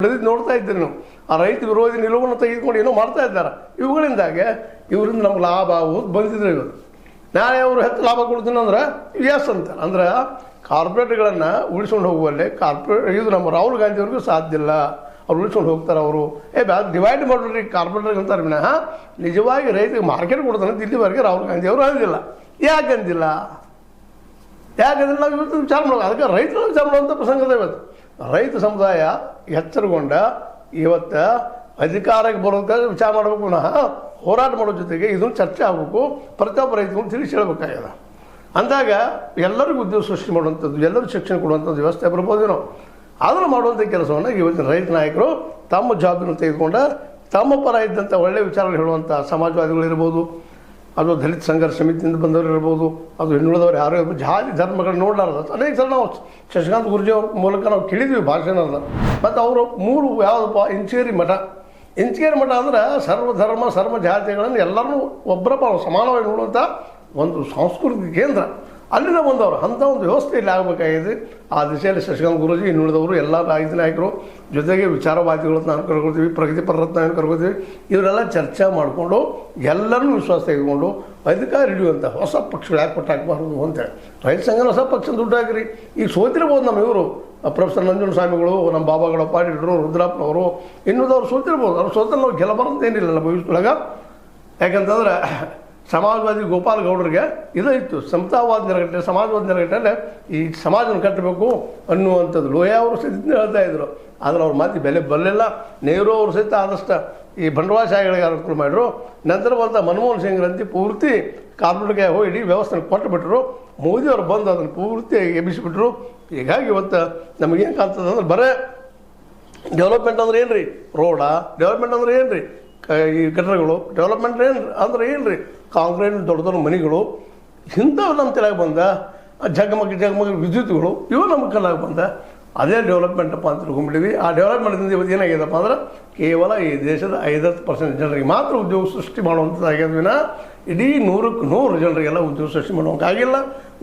ನೋಡ್ತಾ ಇದ್ದೀರಿ ನಾವು ಆ ರೈತ ವಿರೋಧಿ ನಿಲುವನ್ನು ತೆಗೆದುಕೊಂಡು ಏನೋ ಮಾಡ್ತಾ ಇದ್ದಾರೆ. ಇವುಗಳಿಂದಾಗೆ ಇವರಿಂದ ನಮ್ಗೆ ಲಾಭ ಆಗೋದು ಬಂದಿದ್ರೆ ಇವತ್ತು ನಾಳೆ ಅವರು ಹೆಚ್ಚು ಲಾಭ ಕೊಡ್ತೀನಿ ಅಂದ್ರೆ ಎಸ್ ಅಂತಾರೆ. ಅಂದ್ರೆ ಕಾರ್ಪೊರೇಟ್ಗಳನ್ನು ಉಳಿಸ್ಕೊಂಡು ಹೋಗುವಲ್ಲೇ ಇದು ನಮ್ಮ ರಾಹುಲ್ ಗಾಂಧಿ ಅವ್ರಿಗೂ ಸಾಧ್ಯ ಇಲ್ಲ. ಅವ್ರು ಉಳಿಸ್ಕೊಂಡು ಹೋಗ್ತಾರೆ. ಅವರು ಡಿವೈಡ್ ಮಾಡಿರಿ ಕಾರ್ಪೊರೇಟರ್ಗೆ ಅಂತಾರೆ ವಿನಃ ನಿಜವಾಗಿ ರೈತರಿಗೆ ಮಾರ್ಕೆಟ್ ಕೊಡ್ತಾನೆ ಇಲ್ಲಿವರೆಗೆ ರಾಹುಲ್ ಗಾಂಧಿ ಅವರು ಅಂದಿಲ್ಲ. ಯಾಕಂದಿಲ್ಲ ನಾವು ಇವತ್ತು ವಿಚಾರ ಮಾಡೋದು. ಅದಕ್ಕೆ ರೈತರ ವಿಚಾರ ಮಾಡುವಂಥ ಪ್ರಸಂಗದ ಇವತ್ತು ರೈತ ಸಮುದಾಯ ಎಚ್ಚರಗೊಂಡ ಇವತ್ತು ಅಧಿಕಾರಕ್ಕೆ ಬರೋದಕ್ಕೆ ವಿಚಾರ ಮಾಡಬೇಕು ವಿನಃ ಹೋರಾಟ ಮಾಡೋ ಜೊತೆಗೆ ಇದನ್ನು ಚರ್ಚೆ ಆಗಬೇಕು. ಪ್ರತಿಯೊಬ್ಬ ರೈತರು ತಿಳಿಸಿ ಹೇಳಬೇಕಾಗ್ಯದ. ಅಂದಾಗ ಎಲ್ಲರಿಗೂ ಉದ್ಯೋಗ ಸೃಷ್ಟಿ ಮಾಡುವಂಥದ್ದು, ಎಲ್ಲರೂ ಶಿಕ್ಷಣ ಕೊಡುವಂಥದ್ದು ವ್ಯವಸ್ಥೆ ಬರ್ಬೋದು ನಾವು. ಅದನ್ನು ಮಾಡುವಂಥ ಕೆಲಸವನ್ನು ಇವತ್ತಿನ ರೈತ ನಾಯಕರು ತಮ್ಮ ಜವಾಬ್ದಾರಿಯನ್ನು ತೆಗೆದುಕೊಂಡ ತಮ್ಮ ಪರ ಇದ್ದಂಥ ಒಳ್ಳೆಯ ವಿಚಾರಗಳು ಹೇಳುವಂಥ ಸಮಾಜವಾದಿಗಳಿರ್ಬೋದು, ಅದು ದಲಿತ ಸಂಘರ್ಷ ಸಮಿತಿಯಿಂದ ಬಂದವರು ಇರ್ಬೋದು, ಅದು ಹಿಂದುಳಿದವರು ಯಾರು ಇರ್ಬೋದು, ಜಾತಿ ಧರ್ಮಗಳನ್ನ ನೋಡಲಾರ್ದು ಅನೇಕ ಸಲ ನಾವು ಶಶಿಕಾಂತ್ ಗುರೂಜಿ ಅವ್ರ ಮೂಲಕ ನಾವು ಕೇಳಿದ್ವಿ ಭಾಷಣದ. ಮತ್ತು ಅವರು ಮೂರು ಯಾವುದಪ್ಪ ಇಂಚೇರಿ ಮಠ ಅಂದ್ರೆ ಸರ್ವಧರ್ಮ ಸರ್ವ ಜಾತಿಗಳನ್ನು ಎಲ್ಲರೂ ಒಬ್ಬರಪ್ಪ ಸಮಾನವಾಗಿ ನೋಡುವಂಥ ಒಂದು ಸಾಂಸ್ಕೃತಿಕ ಕೇಂದ್ರ. ಅಲ್ಲಿಂದ ಬಂದವರು ಅಂಥ ಒಂದು ವ್ಯವಸ್ಥೆಯಲ್ಲಿ ಆಗಬೇಕಾಗಿದೆ. ಆ ದಿಶೆಯಲ್ಲಿ ಶಶಿಕಾಂತ್ ಗುರೂಜಿ ಇನ್ನುಳಿದವರು ಎಲ್ಲ ರಾಜಕೀಯ ನಾಯಕರು ಜೊತೆಗೆ ವಿಚಾರವಾದಿಗಳನ್ನ ನಾನು ಕರ್ಕೊಳ್ತೀವಿ, ಪ್ರಗತಿಪರರತ್ನ ಕರ್ಕೊಳ್ತೀವಿ. ಇವರೆಲ್ಲ ಚರ್ಚೆ ಮಾಡಿಕೊಂಡು ಎಲ್ಲರನ್ನೂ ವಿಶ್ವಾಸ ತೆಗೆದುಕೊಂಡು ಅಧಿಕಾರ ಹಿಡಿಯುವಂಥ ಹೊಸ ಪಕ್ಷಗಳು ಯಾಕೆ ಕೊಟ್ಟು ಹಾಕಬಾರ್ದು ಅಂತೇಳಿ ರೈತ ಸಂಘ ಹೊಸ ಪಕ್ಷ ದುಡ್ಡು ಹಾಕಿರಿ. ಈಗ ಸೋತಿರ್ಬೋದು ನಮ್ಮ ಇವರು ಪ್ರೊಫೆಸರ್ ನಂಜುಂಡ ಸ್ವಾಮಿಗಳು, ನಮ್ಮ ಬಾಬಾಗಳ ಪಾಟೀಲರು, ರುದ್ರಪ್ಪನವರು, ಇನ್ನುದವ್ರು ಸೋತಿರ್ಬೋದು. ಅವ್ರು ಸೋತಲ್ಲಿ ನಾವು ಗೆಲ್ಲಬಾರ್ದೇನಿಲ್ಲ ನಮ್ಮ ಭವಿಷ್ಯದೊಳಗೆ. ಯಾಕಂತಂದ್ರೆ ಸಮಾಜವಾದಿ ಗೋಪಾಲ್ ಗೌಡರಿಗೆ ಇದು ಇತ್ತು, ಸಮತಾವಾದ ನೆರಗಟ್ಟೆ ಸಮಾಜವಾದ ನೆರಗಟ್ಟೆ ಈ ಸಮಾಜವನ್ನು ಕಟ್ಟಬೇಕು ಅನ್ನುವಂಥದ್ದು ಲೋಯ ಅವರು ಸಹಿತ ಹೇಳ್ತಾ ಇದ್ರು. ಆದರೆ ಅವ್ರ ಮಾತಿ ಬೆಲೆ ಬರಲಿಲ್ಲ. ನೆಹರು ಅವರು ಸಹಿತ ಆದಷ್ಟು ಈ ಬಂಡವಾಳಶಾಹಿಗಳಿಗೆ ಅನುಕೂಲ ಮಾಡಿದ್ರು. ನಂತರ ಬಂದ ಮನಮೋಹನ್ ಸಿಂಗ್ರಂತೆ ಪೂರ್ತಿ ಕಾರ್ಪೊರೇಟ್ಗೆ ಹೋಗಿ ಇಡೀ ವ್ಯವಸ್ಥೆ ಕೊಟ್ಟುಬಿಟ್ರು. ಮೋದಿಯವರು ಬಂದು ಅದನ್ನು ಪೂರ್ತಿ ಎಬ್ಬಿಸಿಬಿಟ್ರು. ಹೀಗಾಗಿ ಇವತ್ತು ನಮಗೇನು ಕಾಣ್ತದೆ ಅಂದ್ರೆ ಬರೀ ಡೆವಲಪ್ಮೆಂಟ್ ಅಂದ್ರೆ ಏನು ರೀ, ರೋಡ ಡೆವಲಪ್ಮೆಂಟ್ ಅಂದ್ರೆ ಏನು ರೀ, ಈ ಕಟ್ಟಡಗಳು ಡೆವಲಪ್ಮೆಂಟ್ ಅಂದ್ರೆ ಏನು ರೀ, ಕಾಂಕ್ರೀಟ್ ದೊಡ್ಡ ದೊಡ್ಡ ಮನೆಗಳು ಇಂಥವು ನಮ್ಮ ತಲೆಗೆ ಬಂದ, ಜಗಮಗ ವಿದ್ಯುತ್ಗಳು ಇವು ನಮ್ಮ ಕಲಾಗಿ ಬಂದ. ಅದೇ ಡೆವಲಪ್ಮೆಂಟಪ್ಪ ಅಂತ ತಿಳ್ಕೊಂಡ್ಬಿಟ್ಟಿವಿ. ಆ ಡೆವಲಪ್ಮೆಂಟ್ದಿಂದ ಇವತ್ತು ಏನಾಗ್ಯದಪ್ಪ ಅಂದ್ರೆ ಕೇವಲ ಈ ದೇಶದ 50% ಜನರಿಗೆ ಮಾತ್ರ ಉದ್ಯೋಗ ಸೃಷ್ಟಿ ಮಾಡುವಂಥದ್ದಾಗ್ಯದ ವಿನ ಇಡೀ 100ಕ್ಕೆ 100 ಜನರಿಗೆಲ್ಲ ಉದ್ಯೋಗ ಸೃಷ್ಟಿ ಮಾಡುವಂಗಾಗಿಲ್ಲ.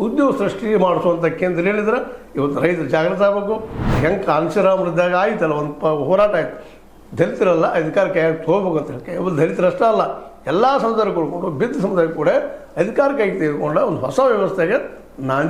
ಉದ್ಯೋಗ ಸೃಷ್ಟಿ ಮಾಡಿಸುವಂಥ ಕೇಂದ್ರ ಹೇಳಿದ್ರೆ ಇವತ್ತು ರೈತರು ಜಾಗೃತ ಆಗಬೇಕು. ಹೆಂಗೆ ಕಾಂಶಿರಾಮರಿದ್ದಾಗ ಆಯ್ತಲ್ಲ ಒಂದು ಹೋರಾಟ ಆಯ್ತು, ದಲಿತರೆಲ್ಲ ಅಧಿಕಾರಕ್ಕೆ ಹೋಗ್ಬೇಕು ಅಂತ ಹೇಳಿ. ಕೇವಲ ದಲಿತರಷ್ಟೇ ಅಲ್ಲ, ಎಲ್ಲ ಸಮುದಾಯ ಕೊಡ್ಕೊಂಡು ಬಿದ್ದ ಸಮುದಾಯ ಕೂಡ ಅಧಿಕಾರಕ್ಕೆ ತೆಗೆದುಕೊಂಡ ಒಂದು ಹೊಸ ವ್ಯವಸ್ಥೆಗೆ ನಾಂದಿ